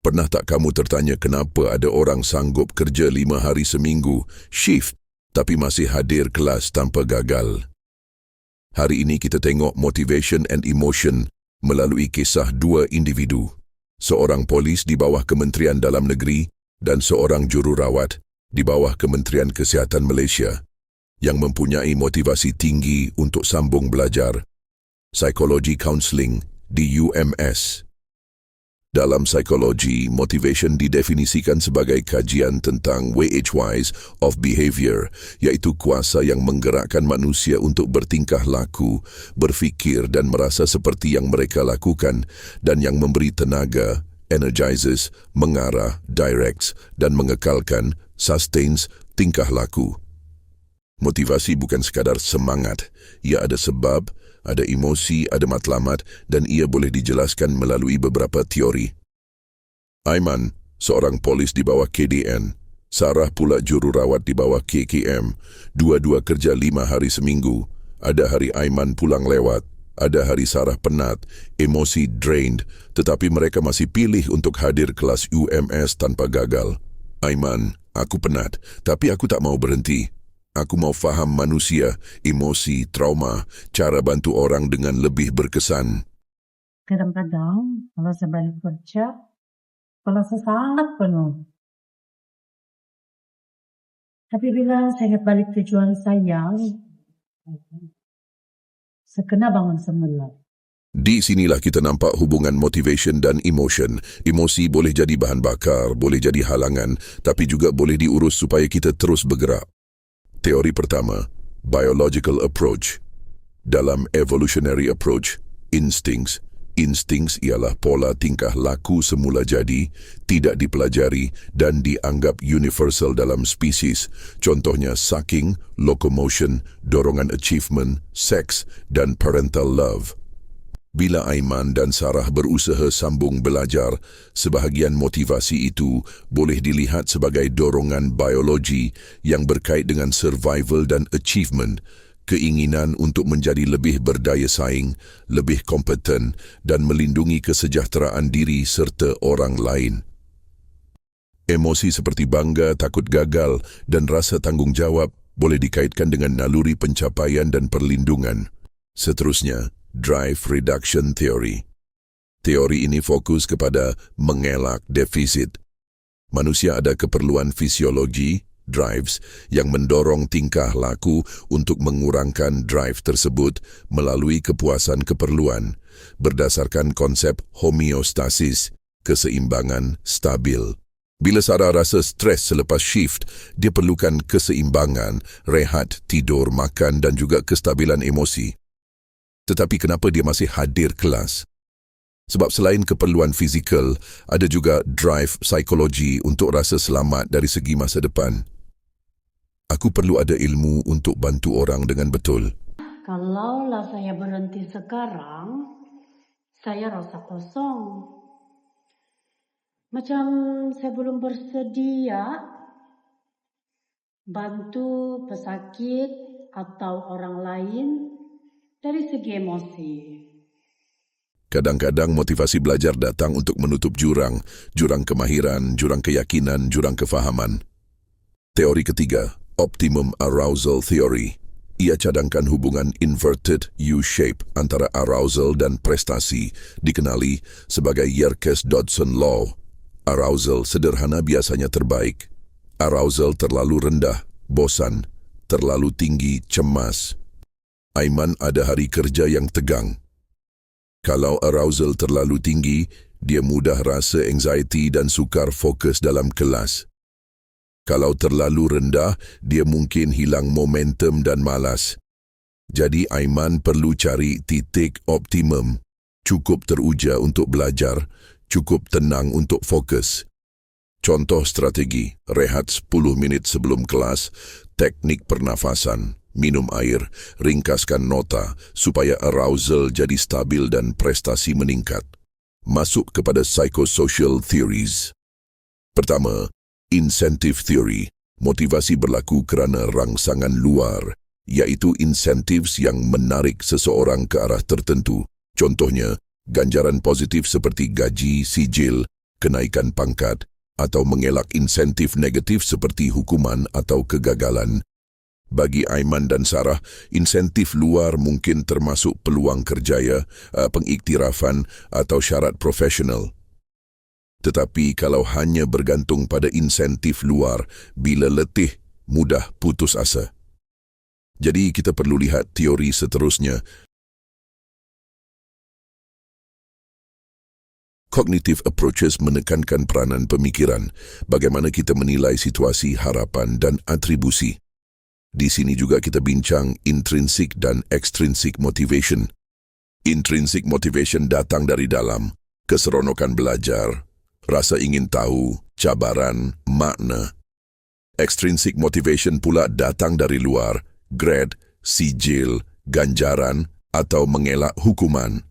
Pernah tak kamu tertanya kenapa ada orang sanggup kerja 5 hari seminggu, shift, tapi masih hadir kelas tanpa gagal? Hari ini kita tengok motivation and emotion melalui kisah dua individu. Seorang polis di bawah Kementerian Dalam Negeri dan seorang jururawat di bawah Kementerian Kesihatan Malaysia yang mempunyai motivasi tinggi untuk sambung belajar psikologi counselling di UMS. Dalam psikologi, motivation didefinisikan sebagai kajian tentang WHYs of behavior, iaitu kuasa yang menggerakkan manusia untuk bertingkah laku, berfikir dan merasa seperti yang mereka lakukan, dan yang memberi tenaga, energizes, mengarah, directs, dan mengekalkan, sustains, tingkah laku. Motivasi bukan sekadar semangat, ia ada sebab, ada emosi, ada matlamat dan ia boleh dijelaskan melalui beberapa teori. Aiman, seorang polis di bawah KDN, Sarah pula jururawat di bawah KKM, dua-dua kerja 5 hari seminggu. Ada hari Aiman pulang lewat, ada hari Sarah penat, emosi drained, tetapi mereka masih pilih untuk hadir kelas UMS tanpa gagal. Aiman, aku penat, tapi aku tak mau berhenti. Aku mau faham manusia, emosi, trauma, cara bantu orang dengan lebih berkesan. Kadang-kadang, kalau saya balik kerja, kepala saya sangat penuh. Tapi bila saya ingat balik tujuan saya kena bangun semula. Di sinilah kita nampak hubungan motivation dan emotion. Emosi boleh jadi bahan bakar, boleh jadi halangan, tapi juga boleh diurus supaya kita terus bergerak. Teori pertama, biological approach. Dalam evolutionary approach, instincts ialah pola tingkah laku semula jadi, tidak dipelajari dan dianggap universal dalam spesies. Contohnya sucking, locomotion, dorongan achievement, seks dan parental love. Bila Aiman dan Sarah berusaha sambung belajar, sebahagian motivasi itu boleh dilihat sebagai dorongan biologi yang berkait dengan survival dan achievement, keinginan untuk menjadi lebih berdaya saing, lebih kompeten dan melindungi kesejahteraan diri serta orang lain. Emosi seperti bangga, takut gagal dan rasa tanggungjawab boleh dikaitkan dengan naluri pencapaian dan perlindungan. Seterusnya, Drive Reduction Theory. Teori ini fokus kepada mengelak defisit. Manusia ada keperluan fisiologi, drives, yang mendorong tingkah laku untuk mengurangkan drive tersebut melalui kepuasan keperluan, berdasarkan konsep homeostasis, keseimbangan stabil. Bila Sarah rasa stres selepas shift, dia perlukan keseimbangan, rehat, tidur, makan dan juga kestabilan emosi. Tetapi kenapa dia masih hadir kelas? Sebab selain keperluan fizikal, ada juga drive psikologi untuk rasa selamat dari segi masa depan. Aku perlu ada ilmu untuk bantu orang dengan betul. Kalaulah saya berhenti sekarang, saya rasa kosong. Macam saya belum bersedia bantu pesakit atau orang lain dari segi emosi. Kadang-kadang motivasi belajar datang untuk menutup jurang kemahiran, jurang keyakinan, jurang kefahaman. Teori ketiga, Optimum Arousal Theory. Ia cadangkan hubungan inverted U-shape antara arousal dan prestasi, dikenali sebagai Yerkes-Dodson Law. Arousal sederhana biasanya terbaik. Arousal terlalu rendah, bosan. Terlalu tinggi, cemas. Aiman ada hari kerja yang tegang. Kalau arousal terlalu tinggi, dia mudah rasa anxiety dan sukar fokus dalam kelas. Kalau terlalu rendah, dia mungkin hilang momentum dan malas. Jadi Aiman perlu cari titik optimum. Cukup teruja untuk belajar, cukup tenang untuk fokus. Contoh strategi, rehat 10 minit sebelum kelas, teknik pernafasan, minum air, ringkaskan nota supaya arousal jadi stabil dan prestasi meningkat. Masuk kepada psychosocial theories. Pertama, incentive theory. Motivasi berlaku kerana rangsangan luar, iaitu incentives yang menarik seseorang ke arah tertentu. Contohnya, ganjaran positif seperti gaji, sijil, kenaikan pangkat, atau mengelak insentif negatif seperti hukuman atau kegagalan. Bagi Aiman dan Sarah, insentif luar mungkin termasuk peluang kerjaya, pengiktirafan atau syarat profesional. Tetapi kalau hanya bergantung pada insentif luar, bila letih, mudah putus asa. Jadi kita perlu lihat teori seterusnya. Cognitive approaches menekankan peranan pemikiran, bagaimana kita menilai situasi, harapan dan atribusi. Di sini juga kita bincang intrinsic dan extrinsic motivation. Intrinsic motivation datang dari dalam, keseronokan belajar, rasa ingin tahu, cabaran, makna. Extrinsic motivation pula datang dari luar, grade, sijil, ganjaran atau mengelak hukuman.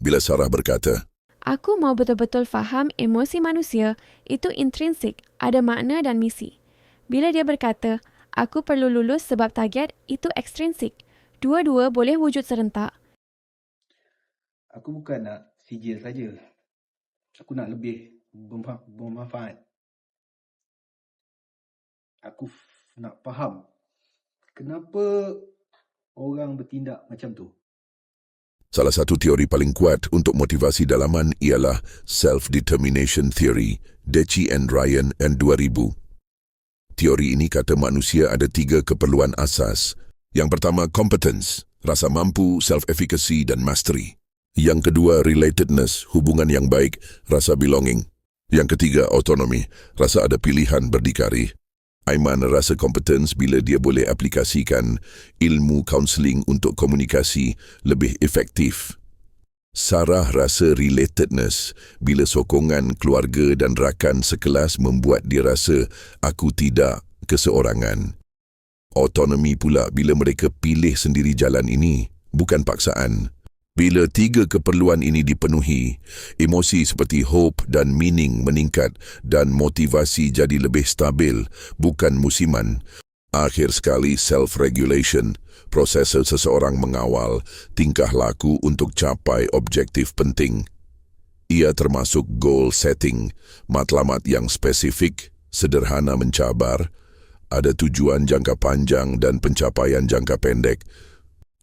Bila Sarah berkata, Aku mau betul-betul faham emosi manusia itu intrinsik, ada makna dan misi. Bila dia berkata, aku perlu lulus sebab target, itu ekstrinsik. Dua-dua boleh wujud serentak. Aku bukan nak sijil saja. Aku nak lebih bermanfaat. Aku nak faham kenapa orang bertindak macam tu. salah satu teori paling kuat untuk motivasi dalaman ialah Self-Determination Theory, Deci and Ryan and 2000. Teori ini kata manusia ada 3 keperluan asas. Yang pertama, competence, rasa mampu, self-efficacy dan mastery. Yang kedua, relatedness, hubungan yang baik, rasa belonging. Yang ketiga, autonomy, rasa ada pilihan berdikari. Aiman rasa competence bila dia boleh aplikasikan ilmu kaunseling untuk komunikasi lebih efektif. Sarah rasa relatedness bila sokongan keluarga dan rakan sekelas membuat dia rasa aku tidak keseorangan. Autonomi pula bila mereka pilih sendiri jalan ini, bukan paksaan. Bila 3 keperluan ini dipenuhi, emosi seperti hope dan meaning meningkat dan motivasi jadi lebih stabil, bukan musiman. Akhir sekali, self-regulation, proses seseorang mengawal tingkah laku untuk capai objektif penting. Ia termasuk goal setting, matlamat yang spesifik, sederhana mencabar, ada tujuan jangka panjang dan pencapaian jangka pendek.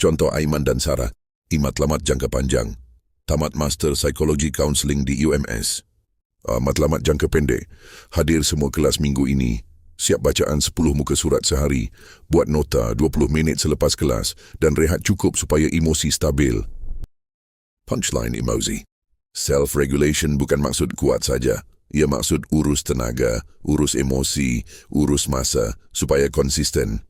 Contoh Aiman dan Sarah, matlamat jangka panjang, tamat Master Psikologi Counseling di UMS. Matlamat jangka pendek, hadir semua kelas minggu ini, siap bacaan 10 muka surat sehari, buat nota 20 minit selepas kelas dan rehat cukup supaya emosi stabil. Punchline emoji. Self-regulation bukan maksud kuat saja. Ia maksud urus tenaga, urus emosi, urus masa supaya konsisten.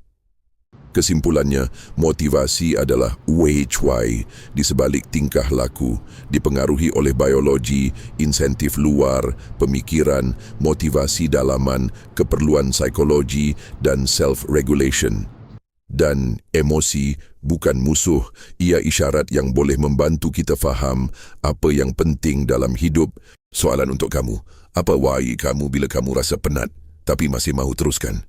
Kesimpulannya, motivasi adalah Wei Chuai di sebalik tingkah laku, dipengaruhi oleh biologi, insentif luar, pemikiran, motivasi dalaman, keperluan psikologi dan self-regulation. Dan emosi bukan musuh, ia isyarat yang boleh membantu kita faham apa yang penting dalam hidup. Soalan untuk kamu, apa why kamu bila kamu rasa penat tapi masih mahu teruskan?